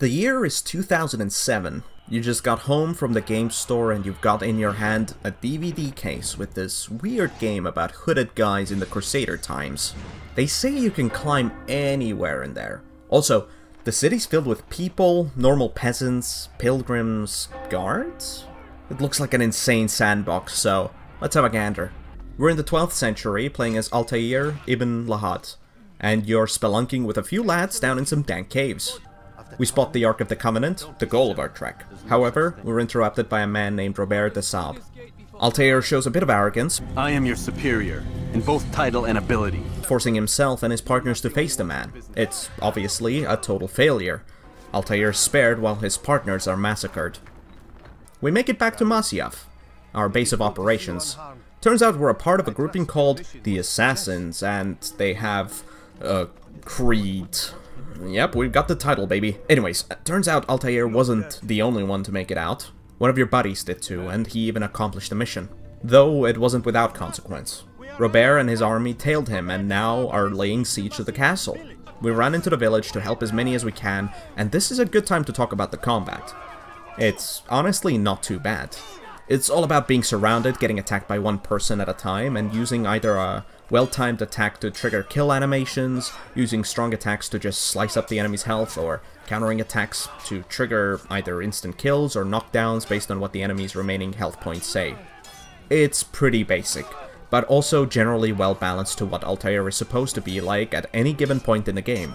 The year is 2007. You just got home from the game store and you've got in your hand a DVD case with this weird game about hooded guys in the Crusader times. They say you can climb anywhere in there. Also, the city's filled with people, normal peasants, pilgrims, guards? It looks like an insane sandbox, so let's have a gander. We're in the 12th century, playing as Altair ibn Lahad, and you're spelunking with a few lads down in some dank caves. We spot the Ark of the Covenant, the goal of our trek. However, we're interrupted by a man named Robert de Saab. Altair shows a bit of arrogance. I am your superior, in both title and ability. Forcing himself and his partners to face the man. It's obviously a total failure. Altair is spared while his partners are massacred. We make it back to Masyaf, our base of operations. Turns out we're a part of a grouping called the Assassins, and they have a creed. Yep, we've got the title, baby. Anyways, turns out Altair wasn't the only one to make it out. One of your buddies did too, and he even accomplished the mission. Though it wasn't without consequence. Robert and his army tailed him and now are laying siege to the castle. We ran into the village to help as many as we can, and this is a good time to talk about the combat. It's honestly not too bad. It's all about being surrounded, getting attacked by one person at a time, and using either a well-timed attack to trigger kill animations, using strong attacks to just slice up the enemy's health, or countering attacks to trigger either instant kills or knockdowns based on what the enemy's remaining health points say. It's pretty basic, but also generally well-balanced to what Altair is supposed to be like at any given point in the game.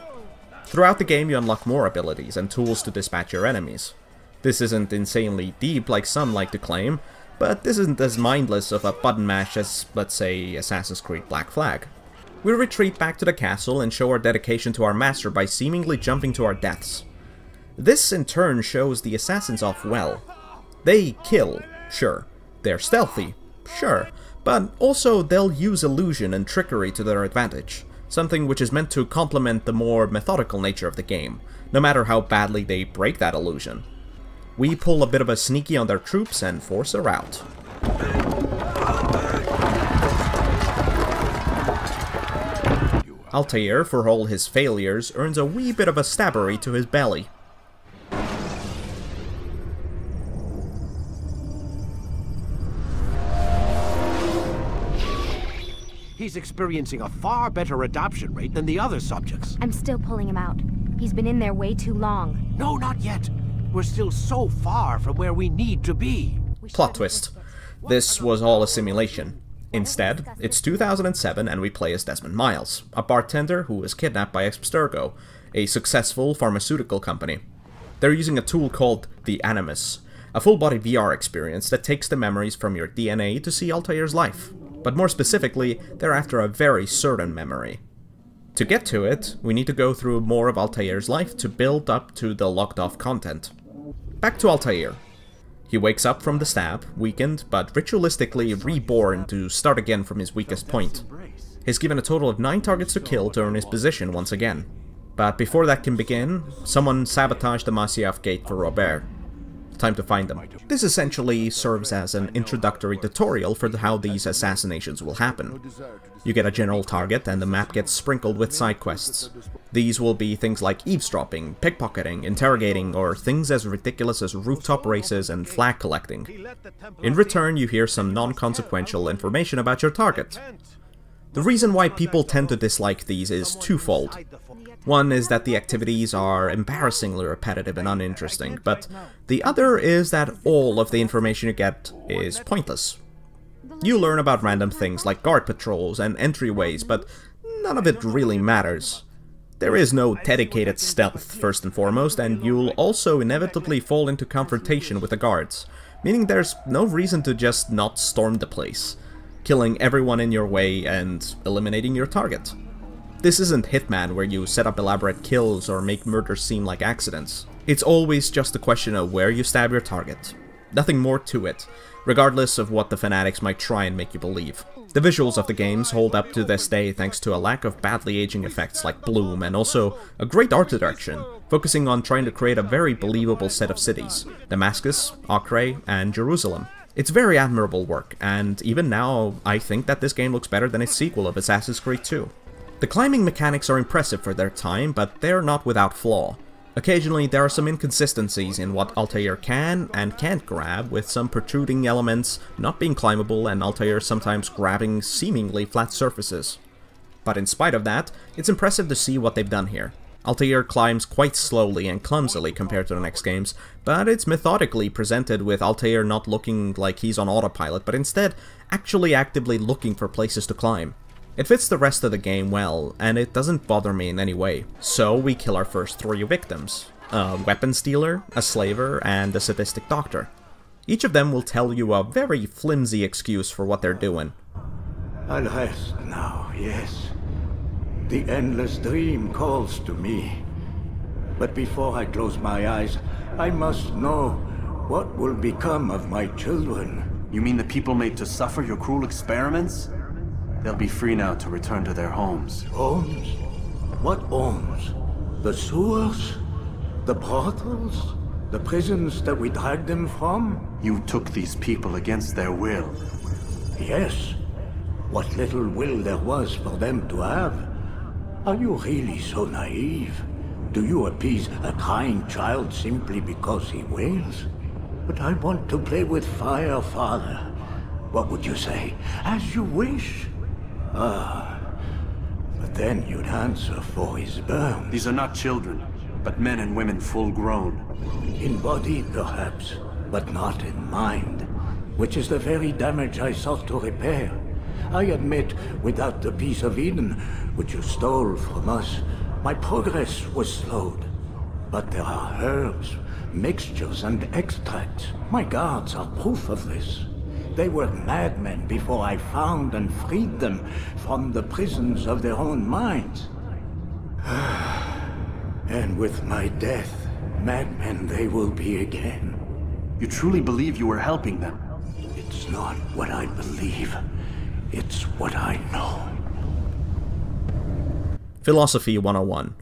Throughout the game you unlock more abilities and tools to dispatch your enemies. This isn't insanely deep like some like to claim, but this isn't as mindless of a button mash as, let's say, Assassin's Creed Black Flag. We retreat back to the castle and show our dedication to our master by seemingly jumping to our deaths. This in turn shows the assassins off well. They kill, sure. They're stealthy, sure. But also they'll use illusion and trickery to their advantage, something which is meant to complement the more methodical nature of the game, no matter how badly they break that illusion. We pull a bit of a sneaky on their troops and force a rout. Altair, for all his failures, earns a wee bit of a stabbery to his belly. He's experiencing a far better adoption rate than the other subjects. I'm still pulling him out. He's been in there way too long. No, not yet. We're still so far from where we need to be. Plot twist. This was all a simulation. Instead, it's 2007 and we play as Desmond Miles, a bartender who was kidnapped by Abstergo, a successful pharmaceutical company. They're using a tool called the Animus, a full-body VR experience that takes the memories from your DNA to see Altair's life. But more specifically, they're after a very certain memory. To get to it, we need to go through more of Altair's life to build up to the locked-off content. Back to Altair. He wakes up from the stab, weakened, but ritualistically reborn to start again from his weakest point. He's given a total of 9 targets to kill to earn his position once again. But before that can begin, someone sabotaged the Masyaf gate for Robert. Time to find them. This essentially serves as an introductory tutorial for how these assassinations will happen. You get a general target and the map gets sprinkled with side quests. These will be things like eavesdropping, pickpocketing, interrogating, or things as ridiculous as rooftop races and flag collecting. In return, you hear some non-consequential information about your target. The reason why people tend to dislike these is twofold. One is that the activities are embarrassingly repetitive and uninteresting, but the other is that all of the information you get is pointless. You learn about random things like guard patrols and entryways, but none of it really matters. There is no dedicated stealth, first and foremost, and you'll also inevitably fall into confrontation with the guards, meaning there's no reason to just not storm the place, killing everyone in your way and eliminating your target. This isn't Hitman where you set up elaborate kills or make murders seem like accidents. It's always just a question of where you stab your target. Nothing more to it, regardless of what the fanatics might try and make you believe. The visuals of the games hold up to this day thanks to a lack of badly aging effects like bloom and also a great art direction, focusing on trying to create a very believable set of cities: Damascus, Acre, and Jerusalem. It's very admirable work, and even now I think that this game looks better than its sequel of Assassin's Creed 2. The climbing mechanics are impressive for their time, but they're not without flaw. Occasionally, there are some inconsistencies in what Altair can and can't grab, with some protruding elements not being climbable and Altair sometimes grabbing seemingly flat surfaces. But in spite of that, it's impressive to see what they've done here. Altair climbs quite slowly and clumsily compared to the next games, but it's methodically presented with Altair not looking like he's on autopilot, but instead actually actively looking for places to climb. It fits the rest of the game well, and it doesn't bother me in any way. So we kill our first 3 victims. A weapons dealer, a slaver, and a sadistic doctor. Each of them will tell you a very flimsy excuse for what they're doing. I'll rest now, yes. The endless dream calls to me. But before I close my eyes, I must know what will become of my children. You mean the people made to suffer your cruel experiments? They'll be free now to return to their homes. Homes? What homes? The sewers? The brothels? The prisons that we dragged them from? You took these people against their will. Yes. What little will there was for them to have. Are you really so naive? Do you appease a crying child simply because he wails? But I want to play with fire, Father. What would you say? As you wish. Ah, but then you'd answer for his burn. These are not children, but men and women full grown. In body, perhaps, but not in mind, which is the very damage I sought to repair. I admit, without the piece of Eden, which you stole from us, my progress was slowed. But there are herbs, mixtures, and extracts. My guards are proof of this. They were madmen before I found and freed them from the prisons of their own minds. And with my death, madmen they will be again. You truly believe you were helping them? It's not what I believe. It's what I know. Philosophy 101.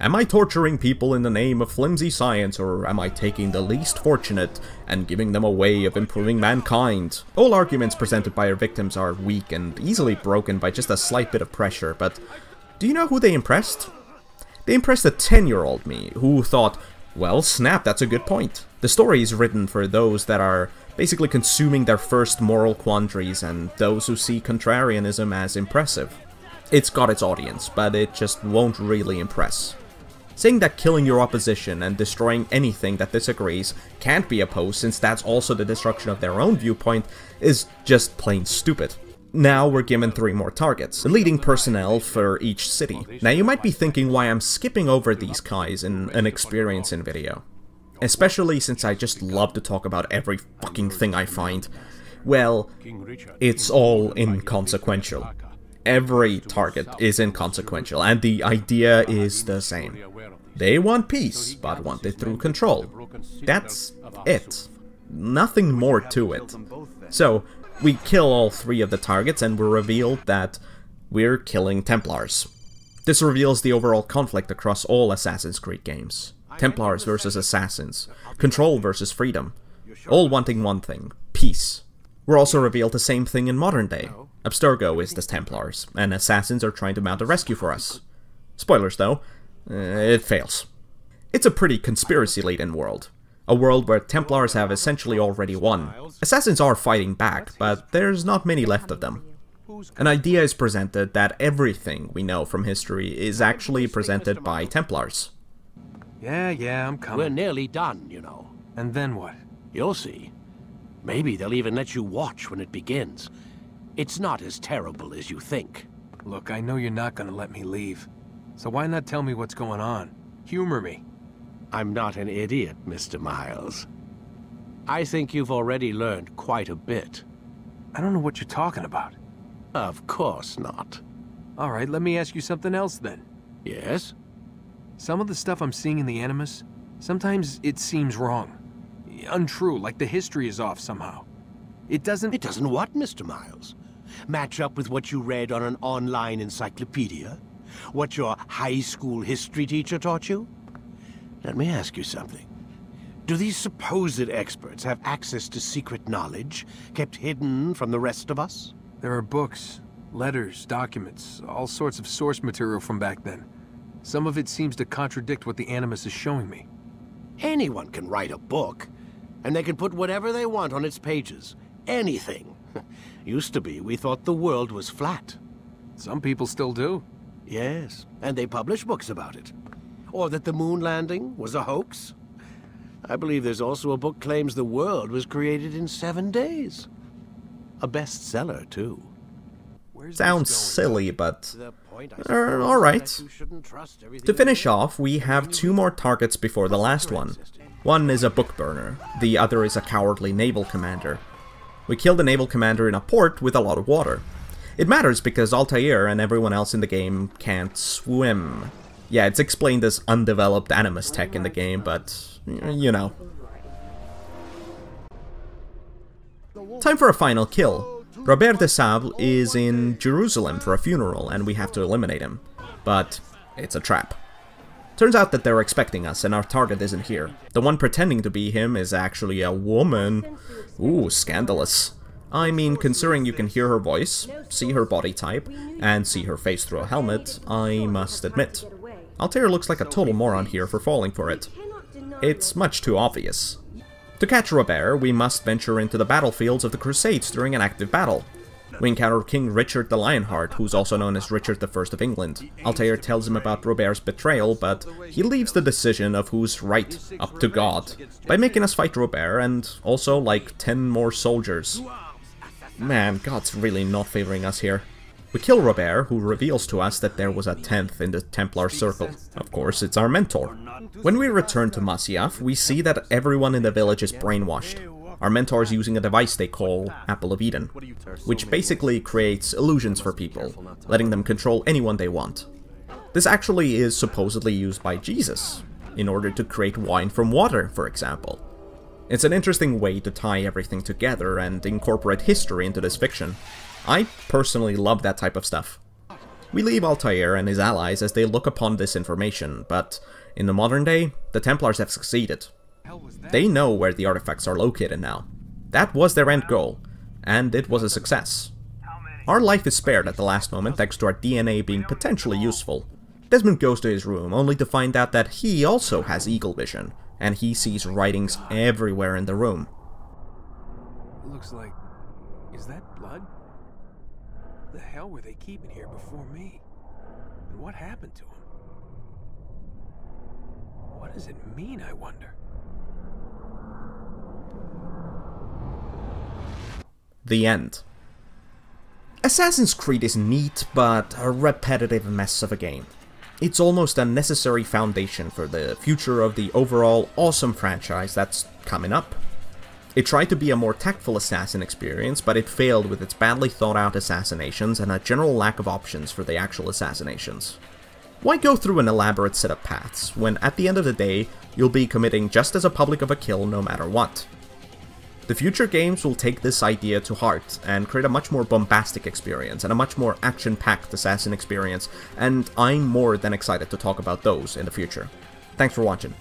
Am I torturing people in the name of flimsy science, or am I taking the least fortunate and giving them a way of improving mankind? All arguments presented by our victims are weak and easily broken by just a slight bit of pressure, but do you know who they impressed? They impressed a 10-year-old me, who thought, well, snap, that's a good point. The story is written for those that are basically consuming their first moral quandaries and those who see contrarianism as impressive. It's got its audience, but it just won't really impress. Saying that killing your opposition and destroying anything that disagrees can't be opposed, since that's also the destruction of their own viewpoint, is just plain stupid. Now we're given 3 more targets, the leading personnel for each city. Now you might be thinking why I'm skipping over these guys in an experiencing video. Especially since I just love to talk about every fucking thing I find. Well, it's all inconsequential. Every target is inconsequential, and the idea is the same. They want peace, but want it through control. That's it. Nothing more to it. So, we kill all 3 of the targets, and we're revealed that we're killing Templars. This reveals the overall conflict across all Assassin's Creed games. Templars versus Assassins. Control versus freedom. All wanting one thing. Peace. We're also revealed the same thing in modern day. Abstergo is the Templars, and Assassins are trying to mount a rescue for us. Spoilers though, it fails. It's a pretty conspiracy-laden world. A world where Templars have essentially already won. Assassins are fighting back, but there's not many left of them. An idea is presented that everything we know from history is actually presented by Templars. Yeah, I'm coming. We're nearly done, you know. And then what? You'll see. Maybe they'll even let you watch when it begins. It's not as terrible as you think. Look, I know you're not gonna let me leave. So why not tell me what's going on? Humor me. I'm not an idiot, Mr. Miles. I think you've already learned quite a bit. I don't know what you're talking about. Of course not. All right, let me ask you something else then. Yes? Some of the stuff I'm seeing in the Animus, sometimes it seems wrong. Untrue, like the history is off somehow. It doesn't what, Mr. Miles? Match up with what you read on an online encyclopedia? What your high school history teacher taught you? Let me ask you something. Do these supposed experts have access to secret knowledge kept hidden from the rest of us? There are books, letters, documents, all sorts of source material from back then. Some of it seems to contradict what the Animus is showing me. Anyone can write a book, and they can put whatever they want on its pages. Anything. Used to be, we thought the world was flat. Some people still do. Yes, and they publish books about it. Or that the moon landing was a hoax. I believe there's also a book claims the world was created in 7 days. A bestseller, too. Sounds silly, but The point alright. that you shouldn't trust everything To finish you read. off, we have 2 more targets before the last one. One is a book burner, the other is a cowardly naval commander. We kill the naval commander in a port with a lot of water. It matters because Altair and everyone else in the game can't swim. Yeah, it's explained as undeveloped Animus tech in the game, but you know. Time for a final kill. Robert de Sable is in Jerusalem for a funeral and we have to eliminate him. But it's a trap. Turns out that they're expecting us and our target isn't here. The one pretending to be him is actually a woman. Ooh, scandalous. I mean, considering you can hear her voice, see her body type, and see her face through a helmet, I must admit. Altair looks like a total moron here for falling for it. It's much too obvious. To catch Robert, we must venture into the battlefields of the Crusades during an active battle. We encounter King Richard the Lionheart, who's also known as Richard I of England. Altair tells him about Robert's betrayal, but he leaves the decision of who's right up to God, by making us fight Robert and also like 10 more soldiers. Man, God's really not favoring us here. We kill Robert, who reveals to us that there was a 10th in the Templar Circle. Of course, it's our mentor. When we return to Masyaf, we see that everyone in the village is brainwashed. Our mentor is using a device they call Apple of Eden, which basically creates illusions for people, letting them control anyone they want. This actually is supposedly used by Jesus, in order to create wine from water, for example. It's an interesting way to tie everything together and incorporate history into this fiction. I personally love that type of stuff. We leave Altair and his allies as they look upon this information, but in the modern day, the Templars have succeeded. They know where the artifacts are located now. That was their end goal, and it was a success. Our life is spared at the last moment thanks to our DNA being potentially useful. Desmond goes to his room only to find out that he also has eagle vision, and he sees writings everywhere in the room. Looks like... is that blood? What the hell were they keeping here before me? And what happened to him? What does it mean, I wonder? The end. Assassin's Creed is neat, but a repetitive mess of a game. It's almost a necessary foundation for the future of the overall awesome franchise that's coming up. It tried to be a more tactful assassin experience, but it failed with its badly thought out assassinations and a general lack of options for the actual assassinations. Why go through an elaborate set of paths, when at the end of the day, you'll be committing just as public of a kill no matter what? The future games will take this idea to heart and create a much more bombastic experience and a much more action-packed assassin experience, and I'm more than excited to talk about those in the future. Thanks for watching.